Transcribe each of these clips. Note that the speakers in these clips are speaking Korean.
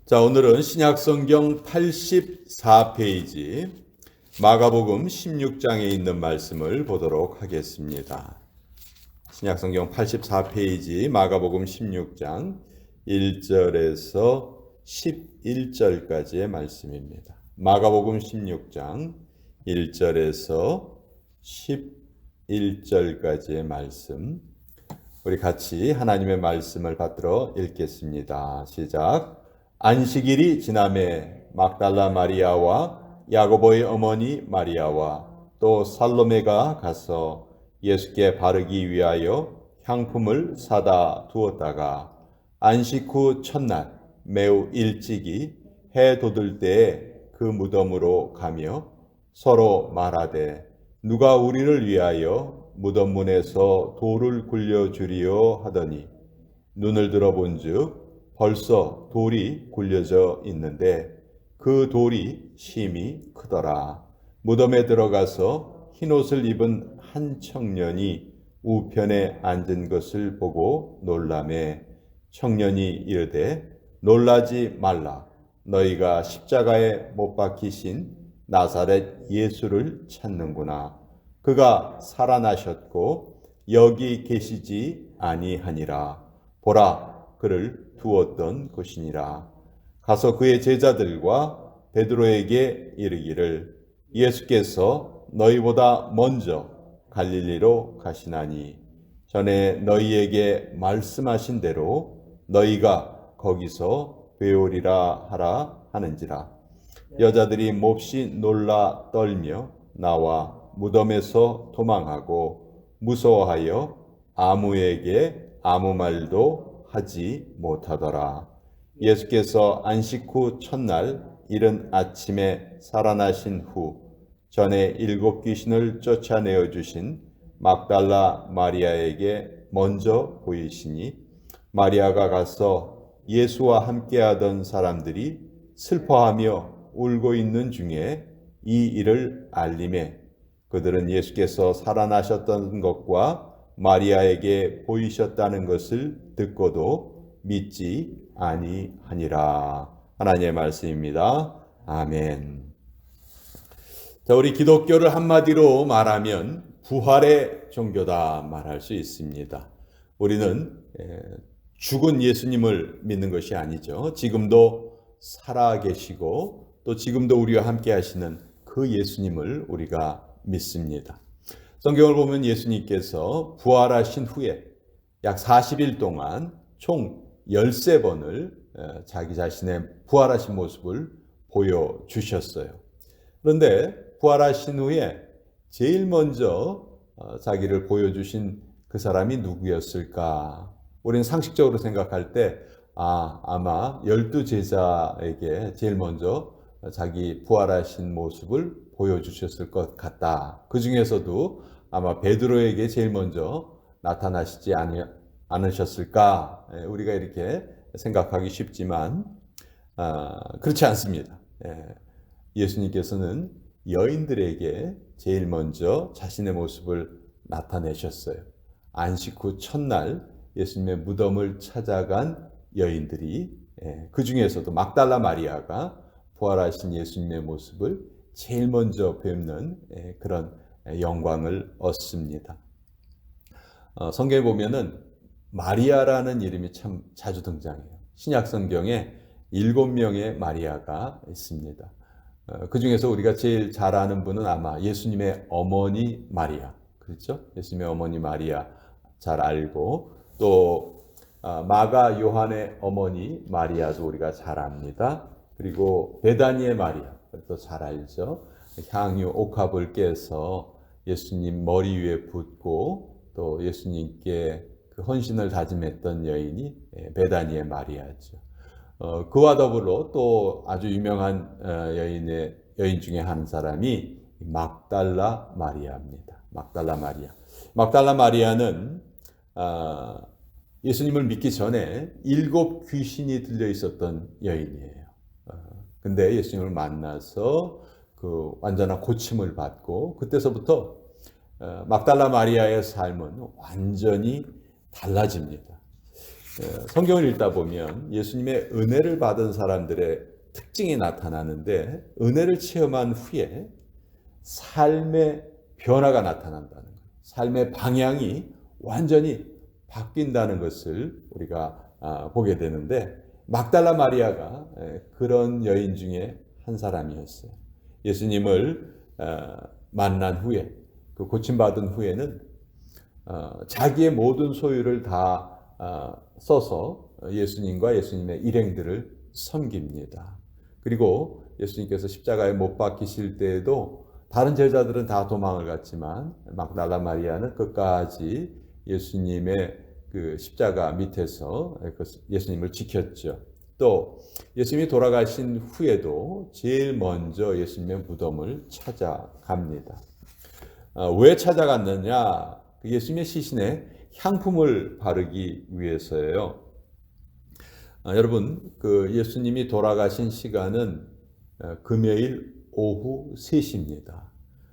자, 오늘은 신약성경 84페이지 마가복음 16장에 있는 말씀을 보도록 하겠습니다. 신약성경 84페이지 마가복음 16장 1절에서 11절까지의 말씀입니다. 마가복음 16장 1절에서 11절까지의 말씀, 우리 같이 하나님의 말씀을 받들어 읽겠습니다. 시작. 안식일이 지남에 막달라 마리아와 야고보의 어머니 마리아와 또 살로메가 가서 예수께 바르기 위하여 향품을 사다 두었다가 안식 후 첫날 매우 일찍이 해 돋을 때에 그 무덤으로 가며 서로 말하되 누가 우리를 위하여 무덤 문에서 돌을 굴려주리요 하더니 눈을 들어본즉 벌써 돌이 굴려져 있는데 그 돌이 심히 크더라. 무덤에 들어가서 흰옷을 입은 한 청년이 우편에 앉은 것을 보고 놀라매 청년이 이르되 놀라지 말라. 너희가 십자가에 못 박히신 나사렛 예수를 찾는구나. 그가 살아나셨고 여기 계시지 아니하니라. 보라, 그를 두었던 것이니라. 가서 그의 제자들과 베드로에게 이르기를 예수께서 너희보다 먼저 갈릴리로 가시나니 전에 너희에게 말씀하신 대로 너희가 거기서 배우리라 하라 하는지라. 여자들이 몹시 놀라 떨며 나와 무덤에서 도망하고 무서워하여 아무에게 아무 말도 하지 못하더라. 예수께서 안식 후 첫날 이른 아침에 살아나신 후 전에 7 귀신을 쫓아내어 주신 막달라 마리아에게 먼저 보이시니 마리아가 가서 예수와 함께하던 사람들이 슬퍼하며 울고 있는 중에 이 일을 알림해 그들은 예수께서 살아나셨던 것과 마리아에게 보이셨다는 것을 듣고도 믿지 아니하니라. 하나님의 말씀입니다. 아멘. 자, 우리 기독교를 한마디로 말하면 부활의 종교다 말할 수 있습니다. 우리는 죽은 예수님을 믿는 것이 아니죠. 지금도 살아계시고 또 지금도 우리와 함께 하시는 그 예수님을 우리가 믿습니다. 성경을 보면 예수님께서 부활하신 후에 약 40일 동안 총 13번을 자기 자신의 부활하신 모습을 보여주셨어요. 그런데 부활하신 후에 제일 먼저 자기를 보여주신 그 사람이 누구였을까? 우리는 상식적으로 생각할 때 아마 12제자에게 제일 먼저 자기 부활하신 모습을 보여주셨을 것 같다. 그 중에서도 아마 베드로에게 제일 먼저 나타나시지 않으셨을까? 우리가 이렇게 생각하기 쉽지만 그렇지 않습니다. 예수님께서는 여인들에게 제일 먼저 자신의 모습을 나타내셨어요. 안식 후 첫날 예수님의 무덤을 찾아간 여인들이 그 중에서도 막달라 마리아가 부활하신 예수님의 모습을 제일 먼저 뵙는 그런 영광을 얻습니다. 성경에 보면은 마리아라는 이름이 참 자주 등장해요. 신약 성경에 7명의 마리아가 있습니다. 그 중에서 우리가 제일 잘 아는 분은 아마 예수님의 어머니 마리아, 그렇죠? 예수님의 어머니 마리아 잘 알고 또 마가 요한의 어머니 마리아도 우리가 잘 압니다. 그리고 베다니의 마리아, 또 잘 알죠? 향유 옥합을 깨서 예수님 머리 위에 붓고 또 예수님께 그 헌신을 다짐했던 여인이 베다니의 마리아죠. 그와 더불어 또 아주 유명한 여인 중에 한 사람이 막달라 마리아입니다. 막달라 마리아. 막달라 마리아는 예수님을 믿기 전에 7 귀신이 들려 있었던 여인이에요. 근데 예수님을 만나서 그 완전한 고침을 받고 그때서부터 막달라 마리아의 삶은 완전히 달라집니다. 성경을 읽다 보면 예수님의 은혜를 받은 사람들의 특징이 나타나는데 은혜를 체험한 후에 삶의 변화가 나타난다는 거예요. 삶의 방향이 완전히 바뀐다는 것을 우리가 보게 되는데 막달라 마리아가 그런 여인 중에 한 사람이었어요. 예수님을 만난 후에 그 고침받은 후에는 자기의 모든 소유를 다 써서 예수님과 예수님의 일행들을 섬깁니다. 그리고 예수님께서 십자가에 못 박히실 때에도 다른 제자들은 다 도망을 갔지만 막달라 마리아는 끝까지 예수님의 그 십자가 밑에서 예수님을 지켰죠. 또 예수님이 돌아가신 후에도 제일 먼저 예수님의 무덤을 찾아갑니다. 왜 찾아갔느냐? 예수님의 시신에 향품을 바르기 위해서예요. 여러분, 그 예수님이 돌아가신 시간은 금요일 오후 3시입니다.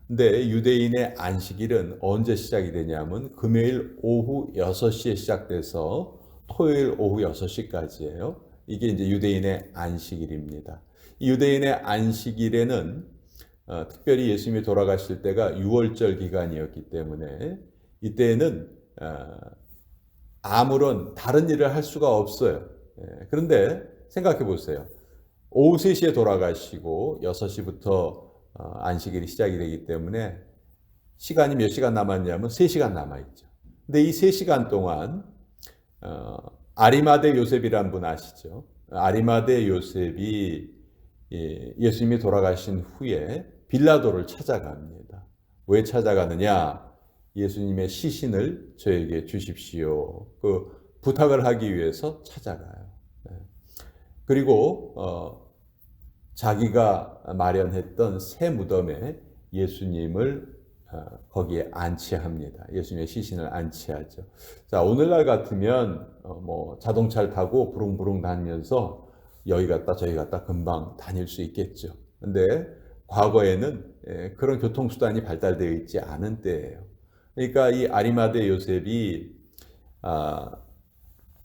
근데 유대인의 안식일은 언제 시작이 되냐면 금요일 오후 6시에 시작돼서 토요일 오후 6시까지예요. 이게 이제 유대인의 안식일입니다. 이 유대인의 안식일에는 특별히 예수님이 돌아가실 때가 유월절 기간이었기 때문에 이때에는 아무런 다른 일을 할 수가 없어요. 그런데 생각해 보세요. 오후 3시에 돌아가시고 6시부터 안식일이 시작이 되기 때문에 시간이 몇 시간 남았냐면 3시간 남아있죠. 근데 이 3시간 동안 아리마대 요셉이란 분 아시죠? 아리마대 요셉이 예수님이 돌아가신 후에 빌라도를 찾아갑니다. 왜 찾아가느냐? 예수님의 시신을 저에게 주십시오. 그 부탁을 하기 위해서 찾아가요. 그리고 자기가 마련했던 새 무덤에 예수님을 거기에 안치합니다. 예수님의 시신을 안치하죠. 자, 오늘날 같으면 뭐 자동차를 타고 부릉부릉 다니면서 여기 갔다 저기 갔다 금방 다닐 수 있겠죠. 근데 과거에는 그런 교통수단이 발달되어 있지 않은 때예요. 그러니까 이 아리마대 요셉이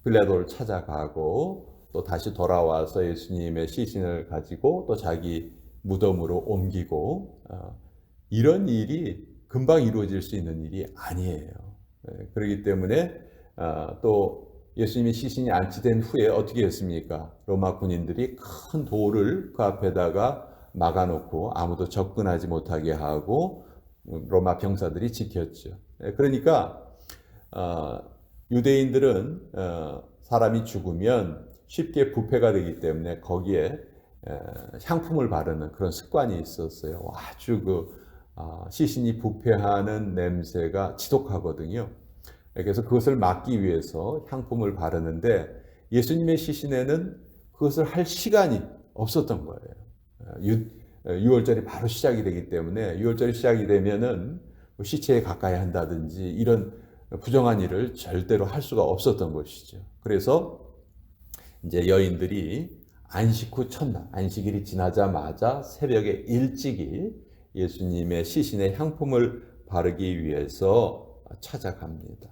빌라도를 찾아가고 또 다시 돌아와서 예수님의 시신을 가지고 또 자기 무덤으로 옮기고 이런 일이 금방 이루어질 수 있는 일이 아니에요. 그렇기 때문에 또 예수님의 시신이 안치된 후에 어떻게 했습니까? 로마 군인들이 큰 돌을 그 앞에다가 막아놓고 아무도 접근하지 못하게 하고 로마 병사들이 지켰죠. 그러니까 유대인들은 사람이 죽으면 쉽게 부패가 되기 때문에 거기에 향품을 바르는 그런 습관이 있었어요. 아주 시신이 부패하는 냄새가 지독하거든요. 그래서 그것을 막기 위해서 향품을 바르는데 예수님의 시신에는 그것을 할 시간이 없었던 거예요. 유월절이 바로 시작이 되기 때문에 유월절이 시작이 되면은 시체에 가까이 한다든지 이런 부정한 일을 절대로 할 수가 없었던 것이죠. 그래서 이제 여인들이 안식 후 첫날, 안식일이 지나자마자 새벽에 일찍이 예수님의 시신에 향품을 바르기 위해서 찾아갑니다.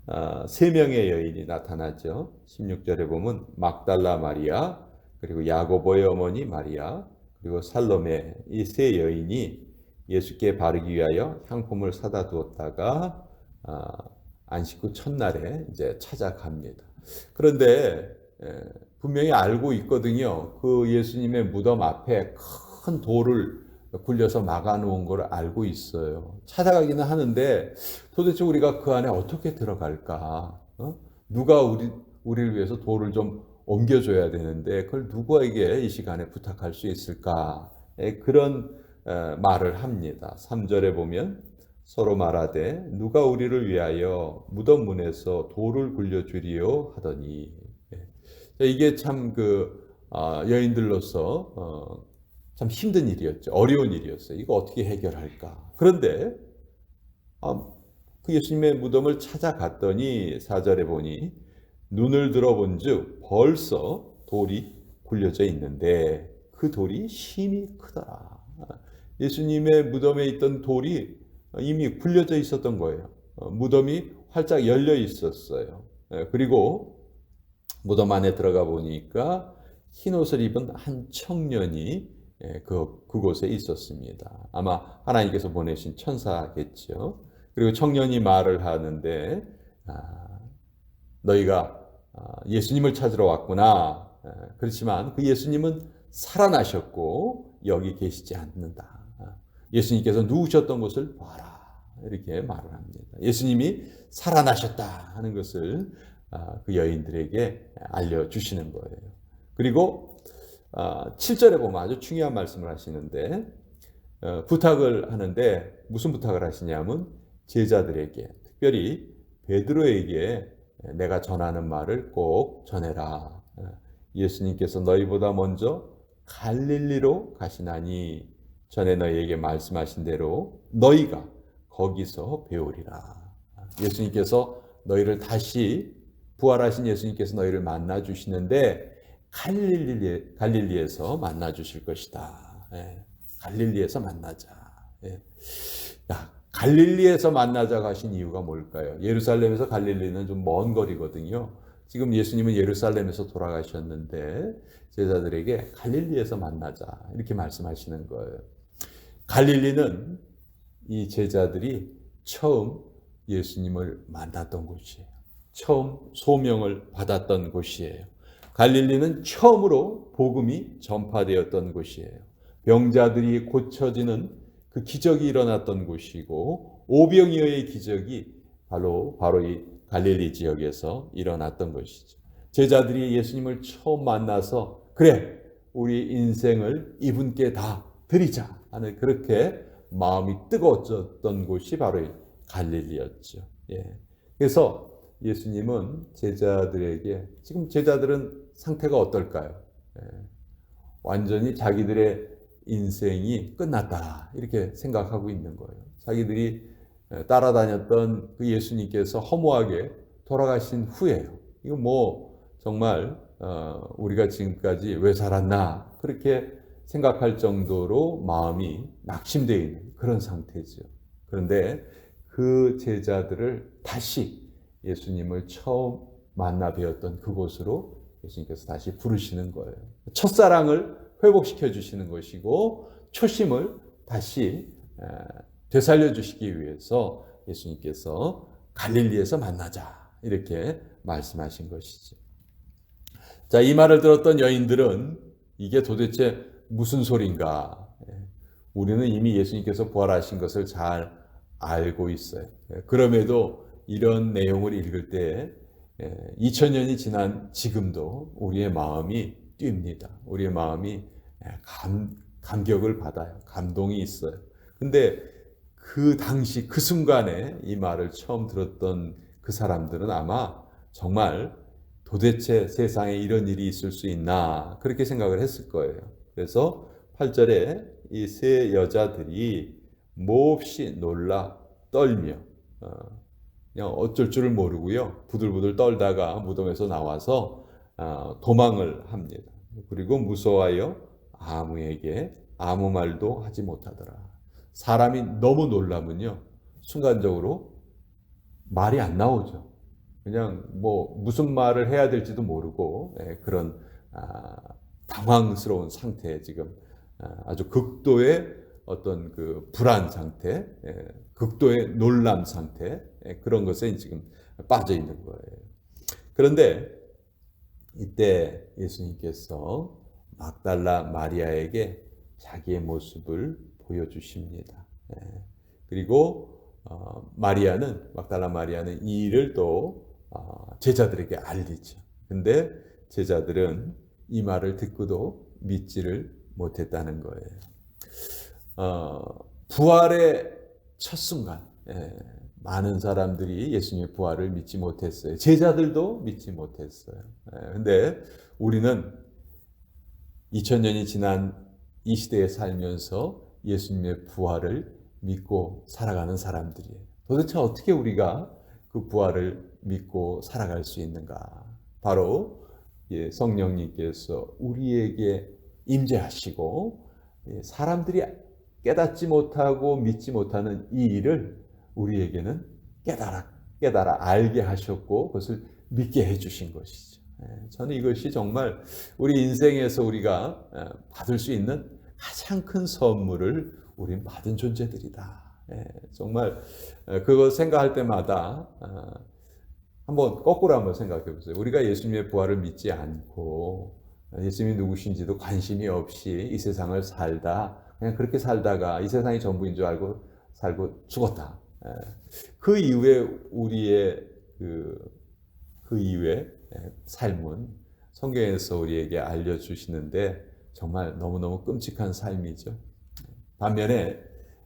3명의 여인이 나타나죠. 16절에 보면 막달라 마리아, 그리고 야고보의 어머니 마리아, 그리고 살로메, 이 3 여인이 예수께 바르기 위하여 향품을 사다 두었다가 안식 후 첫날에 이제 찾아갑니다. 그런데 분명히 알고 있거든요. 그 예수님의 무덤 앞에 큰 돌을 굴려서 막아놓은 걸 알고 있어요. 찾아가기는 하는데 도대체 우리가 그 안에 어떻게 들어갈까? 누가 우리를 위해서 돌을 좀 옮겨줘야 되는데 그걸 누구에게 이 시간에 부탁할 수 있을까? 그런 말을 합니다. 3절에 보면 서로 말하되 누가 우리를 위하여 무덤 문에서 돌을 굴려주리요 하더니 이게 참 여인들로서 참 힘든 일이었죠. 어려운 일이었어요. 이거 어떻게 해결할까? 그런데 그 예수님의 무덤을 찾아갔더니 4절에 보니 눈을 들어본즉 벌써 돌이 굴려져 있는데 그 돌이 심히 크더라. 예수님의 무덤에 있던 돌이 이미 굴려져 있었던 거예요. 무덤이 활짝 열려 있었어요. 그리고 무덤 안에 들어가 보니까 흰 옷을 입은 한 청년이 그곳에 있었습니다. 아마 하나님께서 보내신 천사겠죠. 그리고 청년이 말을 하는데 너희가 예수님을 찾으러 왔구나. 그렇지만 그 예수님은 살아나셨고 여기 계시지 않는다. 예수님께서 누우셨던 곳을 봐라. 이렇게 말을 합니다. 예수님이 살아나셨다 하는 것을 그 여인들에게 알려주시는 거예요. 그리고 7절에 보면 아주 중요한 말씀을 하시는데 부탁을 하는데 무슨 부탁을 하시냐면 제자들에게 특별히 베드로에게 내가 전하는 말을 꼭 전해라. 예수님께서 너희보다 먼저 갈릴리로 가시나니 전에 너희에게 말씀하신 대로 너희가 거기서 배우리라. 예수님께서 너희를 다시 부활하신 예수님께서 너희를 만나 주시는데 갈릴리에서 만나 주실 것이다. 갈릴리에서 만나자. 갈릴리에서 만나자고 하신 이유가 뭘까요? 예루살렘에서 갈릴리는 좀 먼 거리거든요. 지금 예수님은 예루살렘에서 돌아가셨는데 제자들에게 갈릴리에서 만나자 이렇게 말씀하시는 거예요. 갈릴리는 이 제자들이 처음 예수님을 만났던 곳이에요. 처음 소명을 받았던 곳이에요. 갈릴리는 처음으로 복음이 전파되었던 곳이에요. 병자들이 고쳐지는 그 기적이 일어났던 곳이고 오병이어의 기적이 바로 이 갈릴리 지역에서 일어났던 것이죠. 제자들이 예수님을 처음 만나서 그래 우리 인생을 이분께 다 드리자 하는 그렇게 마음이 뜨거워졌던 곳이 바로 갈릴리였죠. 그래서 예수님은 제자들에게 지금 제자들은 상태가 어떨까요? 완전히 자기들의 인생이 끝났다 이렇게 생각하고 있는 거예요. 자기들이 따라다녔던 그 예수님께서 허무하게 돌아가신 후에요. 이거 뭐 정말 우리가 지금까지 왜 살았나 그렇게 생각할 정도로 마음이 낙심되어 있는 그런 상태죠. 그런데 그 제자들을 다시 예수님을 처음 만나 뵈었던 그곳으로 예수님께서 다시 부르시는 거예요. 첫사랑을 회복시켜 주시는 것이고 초심을 다시 되살려 주시기 위해서 예수님께서 갈릴리에서 만나자 이렇게 말씀하신 것이죠. 자, 이 말을 들었던 여인들은 이게 도대체 무슨 소린가? 우리는 이미 예수님께서 부활하신 것을 잘 알고 있어요. 그럼에도 이런 내용을 읽을 때 2000년이 지난 지금도 우리의 마음이 뜁니다. 우리의 마음이 감격을 받아요. 감동이 있어요. 근데 그 당시 그 순간에 이 말을 처음 들었던 그 사람들은 아마 정말 도대체 세상에 이런 일이 있을 수 있나 그렇게 생각을 했을 거예요. 그래서 8절에 이 세 여자들이 몹시 놀라 떨며 그냥 어쩔 줄을 모르고요. 부들부들 떨다가 무덤에서 나와서 도망을 합니다. 그리고 무서워하여 아무에게 아무 말도 하지 못하더라. 사람이 너무 놀라면요. 순간적으로 말이 안 나오죠. 그냥 뭐 무슨 말을 해야 될지도 모르고 그런 당황스러운 상태에 지금 아주 극도의 어떤 그 불안 상태, 극도의 놀람 상태 그런 것에 지금 빠져 있는 거예요. 그런데 이때 예수님께서 막달라 마리아에게 자기의 모습을 보여주십니다. 그리고 막달라 마리아는 이 일을 또 제자들에게 알리죠. 근데 제자들은 이 말을 듣고도 믿지를 못했다는 거예요. 부활의 첫 순간 많은 사람들이 예수님의 부활을 믿지 못했어요. 제자들도 믿지 못했어요. 근데 우리는 2000년이 지난 이 시대에 살면서 예수님의 부활을 믿고 살아가는 사람들이에요. 도대체 어떻게 우리가 그 부활을 믿고 살아갈 수 있는가? 바로 성령님께서 우리에게 임재하시고 사람들이 깨닫지 못하고 믿지 못하는 이 일을 우리에게는 깨달아 알게 하셨고 그것을 믿게 해주신 것이죠. 저는 이것이 정말 우리 인생에서 우리가 받을 수 있는 가장 큰 선물을 우린 받은 존재들이다. 정말 그거 생각할 때마다 한번 거꾸로 한번 생각해 보세요. 우리가 예수님의 부활을 믿지 않고 예수님이 누구신지도 관심이 없이 이 세상을 살다 그냥 그렇게 살다가 이 세상이 전부인 줄 알고 살고 죽었다. 그 이후에 우리의 그 이후의 삶은 성경에서 우리에게 알려주시는데 정말 너무너무 끔찍한 삶이죠. 반면에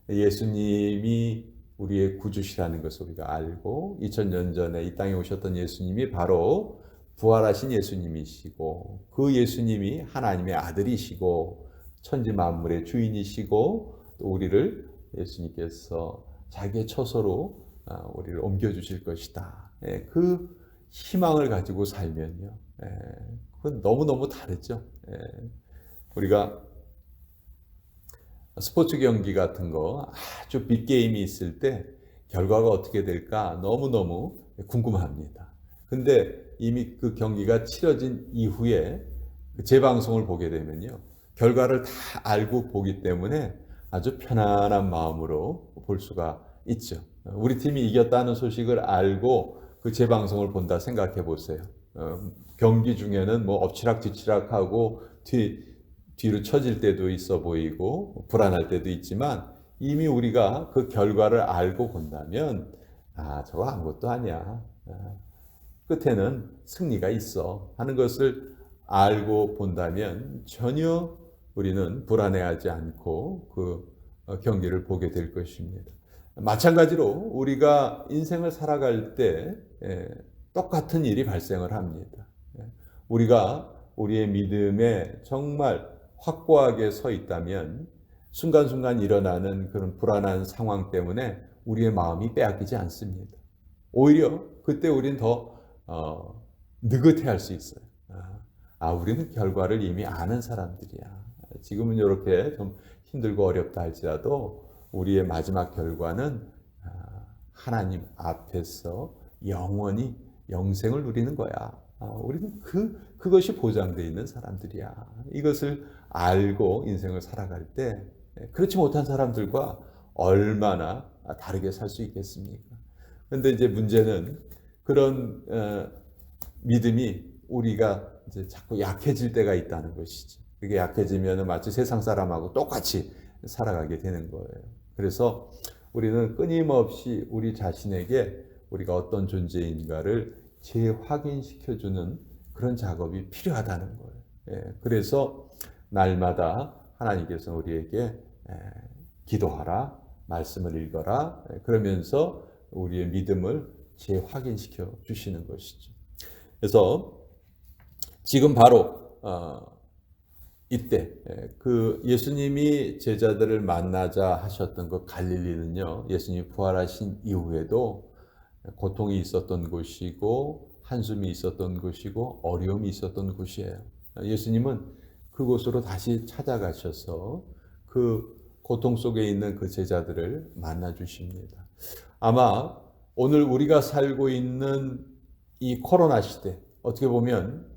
예수님이 우리의 구주시라는 것을 우리가 알고 2000년 전에 이 땅에 오셨던 예수님이 바로 부활하신 예수님이시고 그 예수님이 하나님의 아들이시고 천지 만물의 주인이시고 또 우리를 예수님께서 자기의 처소로 우리를 옮겨주실 것이다. 그 희망을 가지고 살면요. 그건 너무너무 다르죠. 우리가 스포츠 경기 같은 거 아주 빅게임이 있을 때 결과가 어떻게 될까 너무너무 궁금합니다. 근데 이미 그 경기가 치러진 이후에 재방송을 보게 되면요. 결과를 다 알고 보기 때문에 아주 편안한 마음으로 볼 수가 있죠. 우리 팀이 이겼다는 소식을 알고 그 재방송을 본다 생각해 보세요. 경기 중에는 뭐 엎치락뒤치락하고 뒤로 처질 때도 있어 보이고 불안할 때도 있지만 이미 우리가 그 결과를 알고 본다면 저거 아무것도 아니야. 끝에는 승리가 있어 하는 것을 알고 본다면 전혀 우리는 불안해하지 않고 그 경기를 보게 될 것입니다. 마찬가지로 우리가 인생을 살아갈 때 똑같은 일이 발생을 합니다. 우리가 우리의 믿음에 정말 확고하게 서 있다면 순간순간 일어나는 그런 불안한 상황 때문에 우리의 마음이 빼앗기지 않습니다. 오히려 그때 우린 더 느긋해할 수 있어요. 우리는 결과를 이미 아는 사람들이야. 지금은 이렇게 좀 힘들고 어렵다 할지라도 우리의 마지막 결과는 하나님 앞에서 영원히 영생을 누리는 거야. 우리는 그것이 보장되어 있는 사람들이야. 이것을 알고 인생을 살아갈 때 그렇지 못한 사람들과 얼마나 다르게 살 수 있겠습니까? 그런데 이제 문제는 그런 믿음이 우리가 이제 자꾸 약해질 때가 있다는 것이지. 그게 약해지면 마치 세상 사람하고 똑같이 살아가게 되는 거예요. 그래서 우리는 끊임없이 우리 자신에게 우리가 어떤 존재인가를 재확인시켜주는 그런 작업이 필요하다는 거예요. 그래서 날마다 하나님께서 우리에게 기도하라, 말씀을 읽어라, 그러면서 우리의 믿음을 재확인시켜 주시는 것이죠. 그래서 지금 바로 이때 그 예수님이 제자들을 만나자 하셨던 그 갈릴리는요, 예수님이 부활하신 이후에도 고통이 있었던 곳이고 한숨이 있었던 곳이고 어려움이 있었던 곳이에요. 예수님은 그곳으로 다시 찾아가셔서 그 고통 속에 있는 그 제자들을 만나 주십니다. 아마 오늘 우리가 살고 있는 이 코로나 시대, 어떻게 보면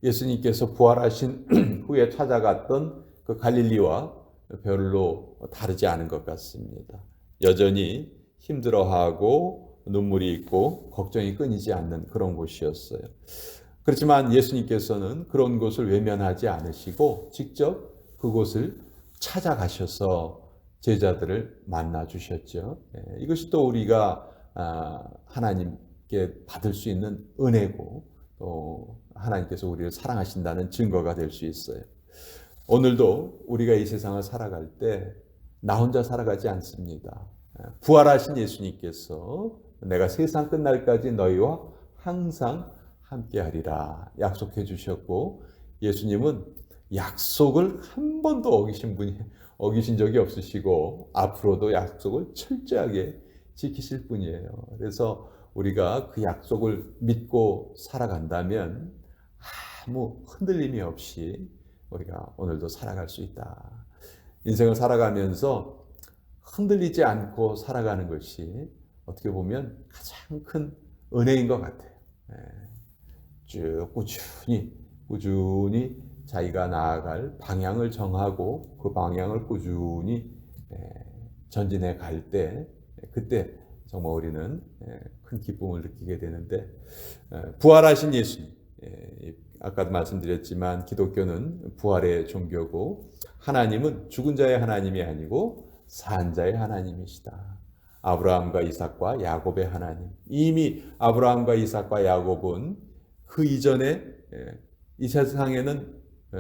예수님께서 부활하신 후에 찾아갔던 그 갈릴리와 별로 다르지 않은 것 같습니다. 여전히 힘들어하고 눈물이 있고 걱정이 끊이지 않는 그런 곳이었어요. 그렇지만 예수님께서는 그런 곳을 외면하지 않으시고 직접 그곳을 찾아가셔서 제자들을 만나 주셨죠. 이것이 또 우리가 하나님께 받을 수 있는 은혜고 또 하나님께서 우리를 사랑하신다는 증거가 될 수 있어요. 오늘도 우리가 이 세상을 살아갈 때 나 혼자 살아가지 않습니다. 부활하신 예수님께서 내가 세상 끝날까지 너희와 항상 함께하리라 약속해 주셨고, 예수님은 약속을 한 번도 어기신 적이 없으시고 앞으로도 약속을 철저하게 지키실 분이에요. 그래서 우리가 그 약속을 믿고 살아간다면 아무 흔들림이 없이 우리가 오늘도 살아갈 수 있다. 인생을 살아가면서 흔들리지 않고 살아가는 것이 어떻게 보면 가장 큰 은혜인 것 같아요. 쭉 꾸준히 자기가 나아갈 방향을 정하고 그 방향을 꾸준히 전진해 갈 때, 그때 정말 우리는 큰 기쁨을 느끼게 되는데, 부활하신 예수님, 아까도 말씀드렸지만 기독교는 부활의 종교고 하나님은 죽은 자의 하나님이 아니고 산 자의 하나님이시다. 아브라함과 이삭과 야곱의 하나님. 이미 아브라함과 이삭과 야곱은 그 이전에 이 세상에는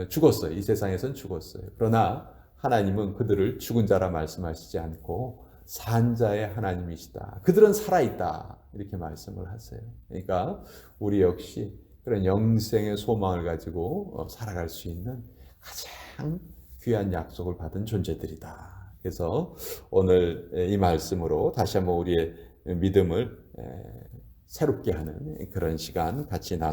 죽었어요. 이 세상에선 죽었어요. 그러나 하나님은 그들을 죽은 자라 말씀하시지 않고 산 자의 하나님이시다. 그들은 살아있다. 이렇게 말씀을 하세요. 그러니까 우리 역시 그런 영생의 소망을 가지고 살아갈 수 있는 가장 귀한 약속을 받은 존재들이다. 그래서 오늘 이 말씀으로 다시 한번 우리의 믿음을 새롭게 하는 그런 시간 같이 나누